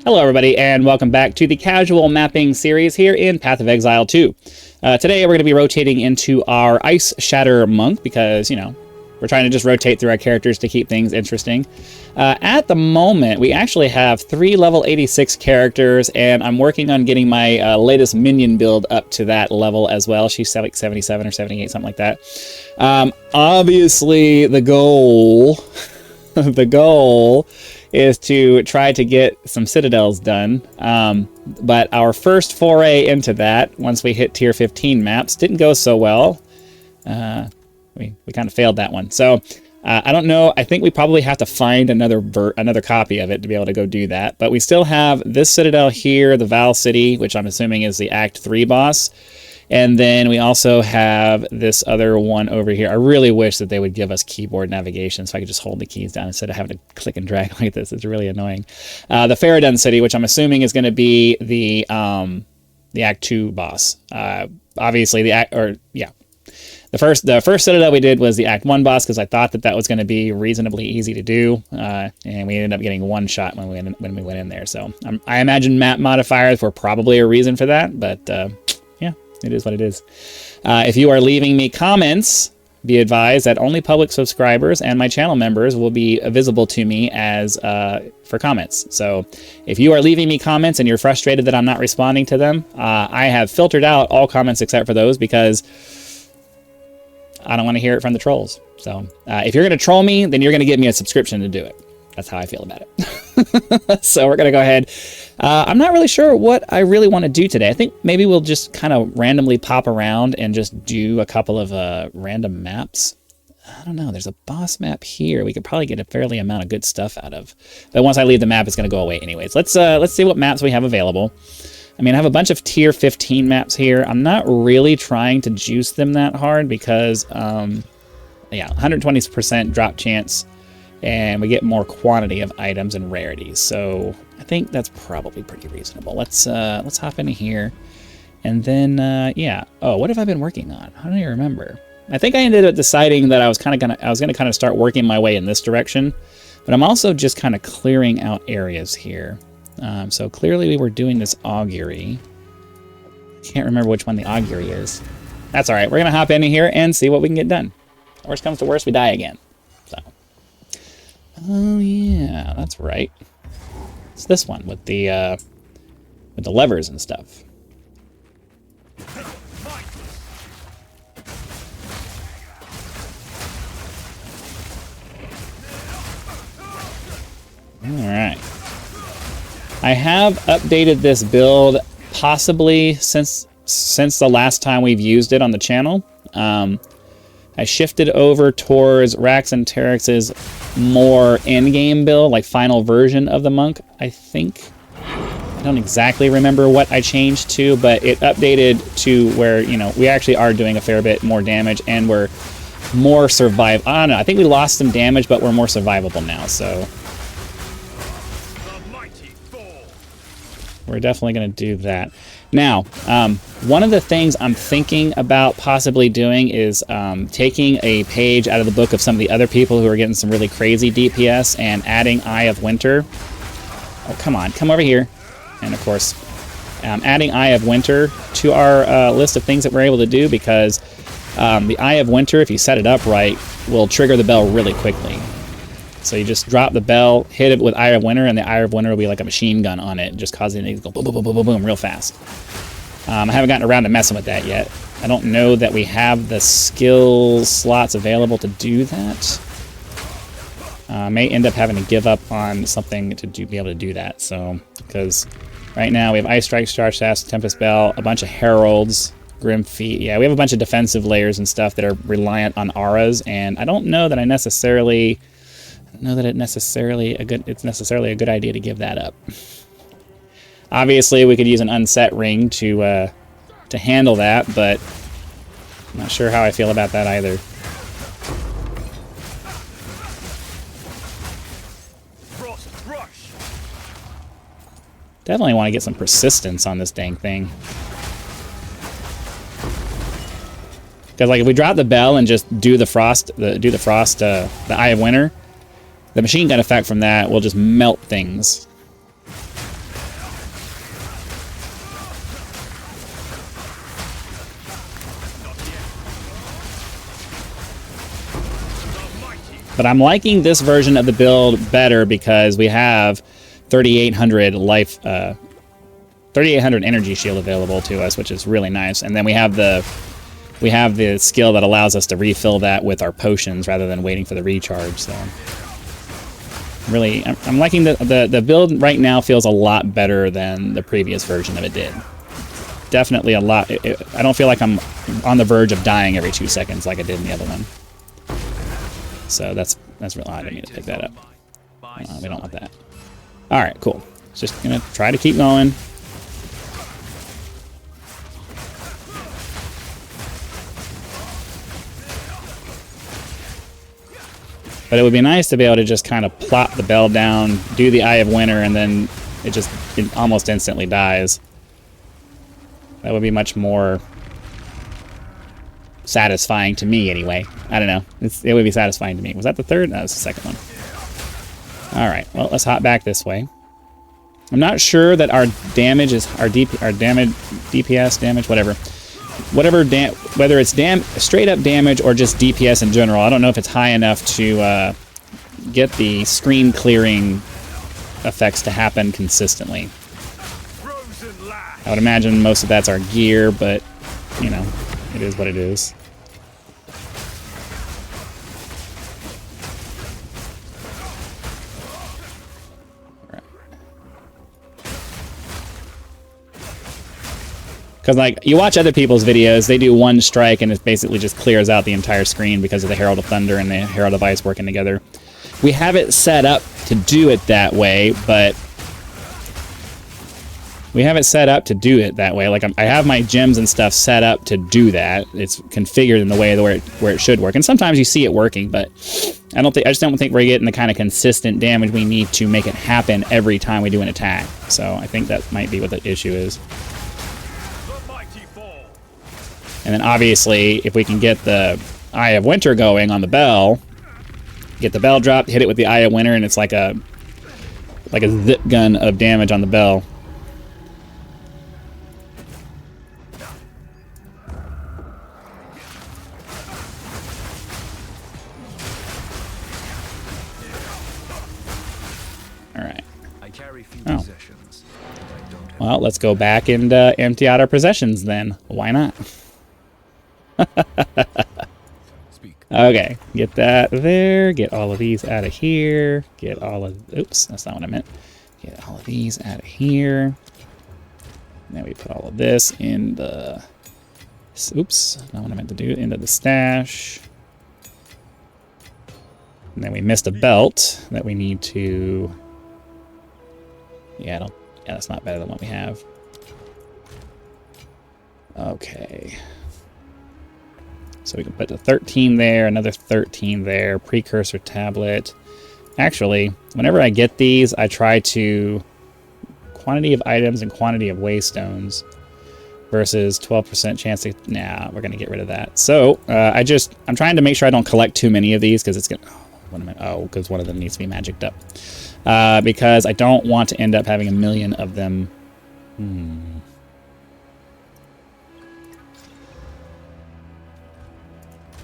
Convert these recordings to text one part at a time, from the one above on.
Hello everybody, and welcome back to the casual mapping series here in Path of Exile 2. Today we're going to be rotating into our Ice Shatter Monk because, you know, we're trying to just rotate through our characters to keep things interesting. At the moment, we actually have 3 level 86 characters, and I'm working on getting my latest minion build up to that level as well. She's like 77 or 78, something like that. Obviously, the goal... the goal is to try to get some citadels done, but our first foray into that, once we hit tier 15 maps, didn't go so well. We kind of failed that one, so I don't know. I think we probably have to find another copy of it to be able to go do that, but we still have this citadel here, the Val City, which I'm assuming is the Act 3 boss. And then we also have this other one over here. I really wish that they would give us keyboard navigation so I could just hold the keys down instead of having to click and drag like this. It's really annoying. The Faradun City, which I'm assuming is going to be the Act 2 boss. Obviously, the first citadel we did was the Act 1 boss because I thought that was going to be reasonably easy to do, and we ended up getting one shot when we went in there. So I imagine map modifiers were probably a reason for that, but yeah. It is what it is. If you are leaving me comments, be advised that only public subscribers and my channel members will be visible to me as for comments. So if you are leaving me comments and you're frustrated that I'm not responding to them, I have filtered out all comments except for those because I don't want to hear it from the trolls. So if you're going to troll me, then you're going to give me a subscription to do it. That's how I feel about it. So we're going to go ahead. I'm not really sure what I really want to do today. I think maybe we'll just kind of randomly pop around and just do a couple of random maps. I don't know. There's a boss map here. We could probably get a fairly amount of good stuff out of. But once I leave the map, it's going to go away anyways. Let's see what maps we have available. I mean, I have a bunch of tier 15 maps here. I'm not really trying to juice them that hard because, yeah, 120% drop chance. And we get more quantity of items and rarities, so I think that's probably pretty reasonable. Let's hop into here, and then yeah. Oh, what have I been working on? I don't even remember. I think I ended up deciding that I was gonna kind of start working my way in this direction, but I'm also just kind of clearing out areas here. So clearly we were doing this augury. Can't remember which one the augury is. That's all right. We're gonna hop into here and see what we can get done. Worst comes to worst, we die again. So. Oh yeah, that's right. It's this one with the levers and stuff. All right. I have updated this build possibly since the last time we've used it on the channel. I shifted over towards Rax and Terex's more endgame build, like final version of the monk, I think. I don't exactly remember what I changed to, but it updated to where, you know, we actually are doing a fair bit more damage and we're more survive. I don't know, I think we lost some damage, but we're more survivable now, so. We're definitely going to do that. Now, one of the things I'm thinking about possibly doing is taking a page out of the book of some of the other people who are getting some really crazy DPS and adding Eye of Winter. Oh, come on, come over here. And of course, adding Eye of Winter to our list of things that we're able to do because the Eye of Winter, if you set it up right, will trigger the bell really quickly. So you just drop the bell, hit it with Eye of Winter, and the Eye of Winter will be like a machine gun on it, just causing it to go boom, boom, boom, boom, boom, boom, real fast. I haven't gotten around to messing with that yet. I don't know that we have the skill slots available to do that. May end up having to give up on something to be able to do that. So, because right now we have Ice Strike, Star Shafts, Tempest Bell, a bunch of Heralds, Grim Feet. Yeah, we have a bunch of defensive layers and stuff that are reliant on auras, and I don't know that it's necessarily a good idea to give that up. Obviously, we could use an unset ring to handle that, but I'm not sure how I feel about that either. Definitely want to get some persistence on this dang thing. Because like if we drop the bell and just do the Eye of Winter, the machine gun effect from that will just melt things. But I'm liking this version of the build better because we have 3,800 life, 3,800 energy shield available to us, which is really nice. And then we have the skill that allows us to refill that with our potions rather than waiting for the recharge. So really, I'm liking the build right now. Feels a lot better than the previous version of it did. Definitely a lot. I don't feel like I'm on the verge of dying every 2 seconds like I did in the other one. So that's real. I didn't mean to pick that up. We don't want that. All right, cool. Just gonna try to keep going. But it would be nice to be able to just kind of plop the bell down, do the Eye of Winter, and then it almost instantly dies. That would be much more satisfying to me, anyway. I don't know. It would be satisfying to me. Was that the third? No, that was the second one. All right. Well, let's hop back this way. I'm not sure that our damage is our damage, DPS damage, whatever. Whether it's straight up damage or just DPS in general. I don't know if it's high enough to get the screen clearing effects to happen consistently. I would imagine most of that's our gear, but you know, it is what it is. Because, like, you watch other people's videos, they do one strike and it basically just clears out the entire screen because of the Herald of Thunder and the Herald of Ice working together. We have it set up to do it that way, but we have it set up to do it that way. Like, I have my gems and stuff set up to do that. It's configured in the way where it should work. And sometimes you see it working, but I just don't think we're getting the kind of consistent damage we need to make it happen every time we do an attack. So I think that might be what the issue is. And then obviously, if we can get the Eye of Winter going on the bell, get the bell dropped, hit it with the Eye of Winter, and it's like a zip gun of damage on the bell. All right. Oh. Well, let's go back and empty out our possessions then. Why not? Okay, get that there, get all of these out of here, get all of, oops, that's not what I meant. Get all of these out of here. Then we put all of this in the, oops, not what I meant to do, into the stash. And then we missed a belt that we need to, yeah, that's not better than what we have. Okay. So we can put the 13 there, another 13 there, precursor tablet. Actually, whenever I get these, I try to quantity of items and quantity of waystones versus 12% chance to, nah, we're going to get rid of that. So I'm trying to make sure I don't collect too many of these because it's going to, because one of them needs to be magicked up. Because I don't want to end up having a million of them.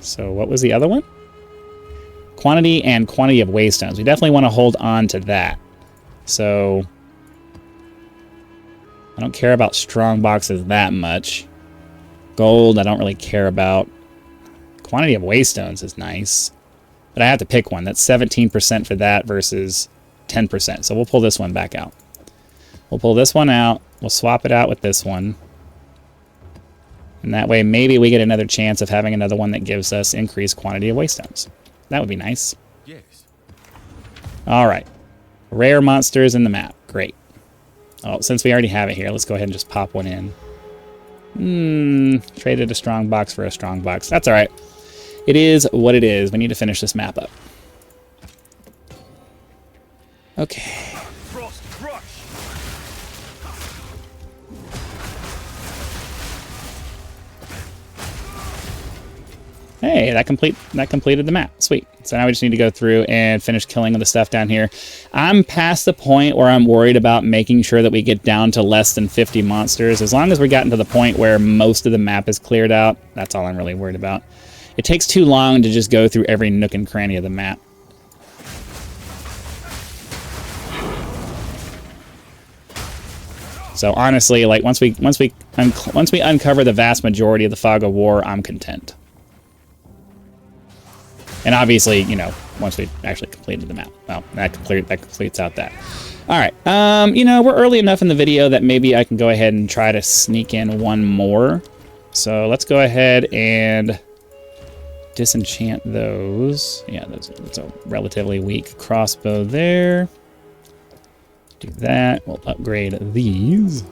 So what was the other one? Quantity and quantity of waystones. We definitely want to hold on to that. So I don't care about strong boxes that much. Gold, I don't really care about. Quantity of waystones is nice. But I have to pick one. That's 17% for that versus 10%. So we'll pull this one back out. We'll pull this one out. We'll swap it out with this one. And that way, maybe we get another chance of having another one that gives us increased quantity of waystones. That would be nice. Yes. All right. Rare monsters in the map. Great. Oh, since we already have it here, let's go ahead and just pop one in. Traded a strong box for a strong box. That's all right. It is what it is. We need to finish this map up. Okay. Hey, that completed the map. Sweet. So now we just need to go through and finish killing the stuff down here. I'm past the point where I'm worried about making sure that we get down to less than 50 monsters. As long as we've gotten to the point where most of the map is cleared out, that's all I'm really worried about. It takes too long to just go through every nook and cranny of the map. So honestly, like once we uncover the vast majority of the Fog of War, I'm content. And obviously, you know, once we actually completed the map. Well, that completes out that. All right. You know, we're early enough in the video that maybe I can go ahead and try to sneak in one more. So let's go ahead and disenchant those. Yeah, that's a relatively weak crossbow there. Do that. We'll upgrade these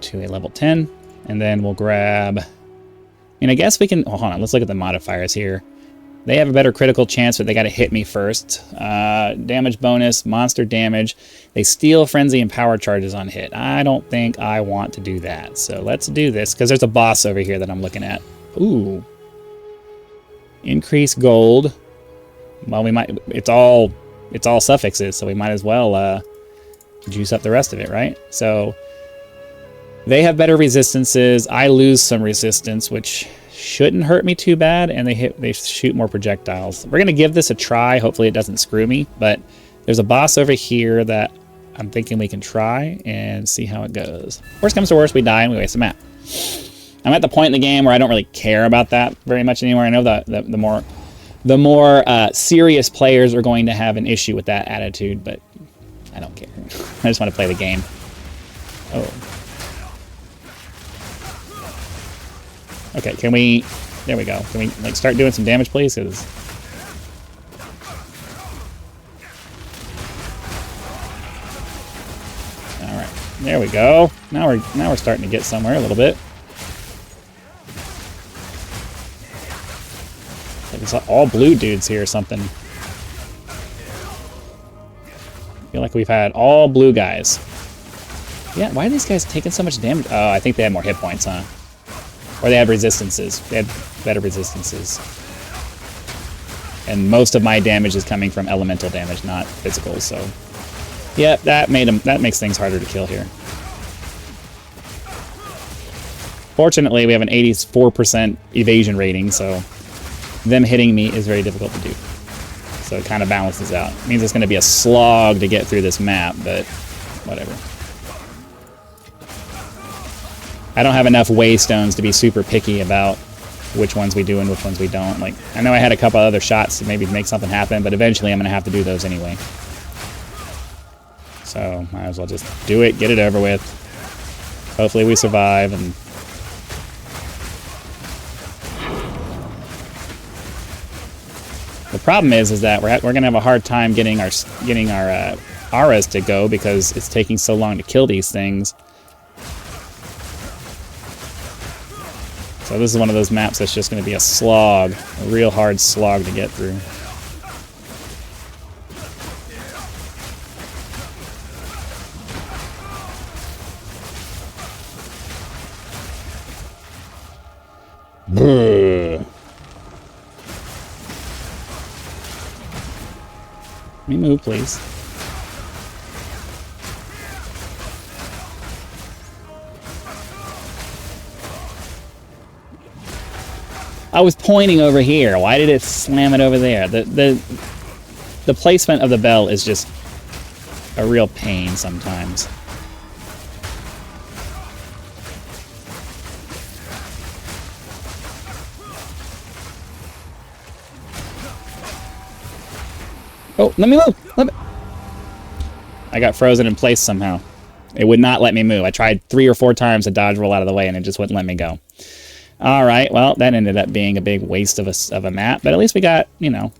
to a level 10. And then we'll grab... And I guess we can... Oh, hold on. Let's look at the modifiers here. They have a better critical chance, but they got to hit me first. Damage bonus, monster damage. They steal frenzy and power charges on hit. I don't think I want to do that. So let's do this, because there's a boss over here that I'm looking at. Ooh. Increase gold. Well, we might... It's all suffixes, so we might as well juice up the rest of it, right? So they have better resistances. I lose some resistance, which shouldn't hurt me too bad, and they shoot more projectiles. We're gonna give this a try. Hopefully it doesn't screw me, but there's a boss over here that I'm thinking we can try and see how it goes. Worst comes to worst, we die and we waste a map. I'm at the point in the game where I don't really care about that very much anymore. I know that the more serious players are going to have an issue with that attitude, but I don't care. I just want to play the game. Oh. Okay, can we... There we go. Can we like start doing some damage, please? 'Cause... All right, there we go. Now we're starting to get somewhere a little bit. Like it's all blue dudes here or something. I feel like we've had all blue guys. Yeah, why are these guys taking so much damage? Oh, I think they have more hit points, huh? Or they had resistances. They had better resistances. And most of my damage is coming from elemental damage, not physical, so... Yeah, that makes things harder to kill here. Fortunately, we have an 84% evasion rating, so them hitting me is very difficult to do. So it kind of balances out. It means it's going to be a slog to get through this map, but whatever. I don't have enough waystones to be super picky about which ones we do and which ones we don't. Like, I know I had a couple other shots to maybe make something happen, but eventually I'm going to have to do those anyway. So, might as well just do it, get it over with. Hopefully we survive, and... The problem is that we're going to have a hard time getting our auras to go because it's taking so long to kill these things. So this is one of those maps that's just going to be a slog, a real hard slog to get through. Let me move, please. I was pointing over here. Why did it slam it over there? The placement of the bell is just a real pain sometimes. Oh, let me move! Let me... I got frozen in place somehow. It would not let me move. I tried 3 or 4 times to dodge roll out of the way and it just wouldn't let me go. Alright, well, that ended up being a big waste of a map, but at least we got, you know,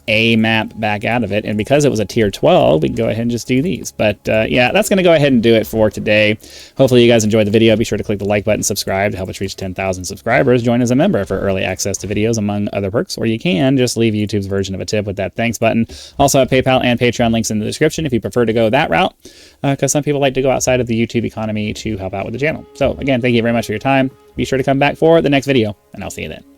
a map back out of it, and because it was a tier 12, we can go ahead and just do these. But yeah, that's going to go ahead and do it for today. Hopefully you guys enjoyed the video. Be sure to click the like button, subscribe to help us reach 10,000 subscribers. Join as a member for early access to videos, among other perks, or you can just leave YouTube's version of a tip with that thanks button. Also have PayPal and Patreon links in the description if you prefer to go that route, because some people like to go outside of the YouTube economy to help out with the channel. So again, thank you very much for your time. Be sure to come back for the next video, and I'll see you then.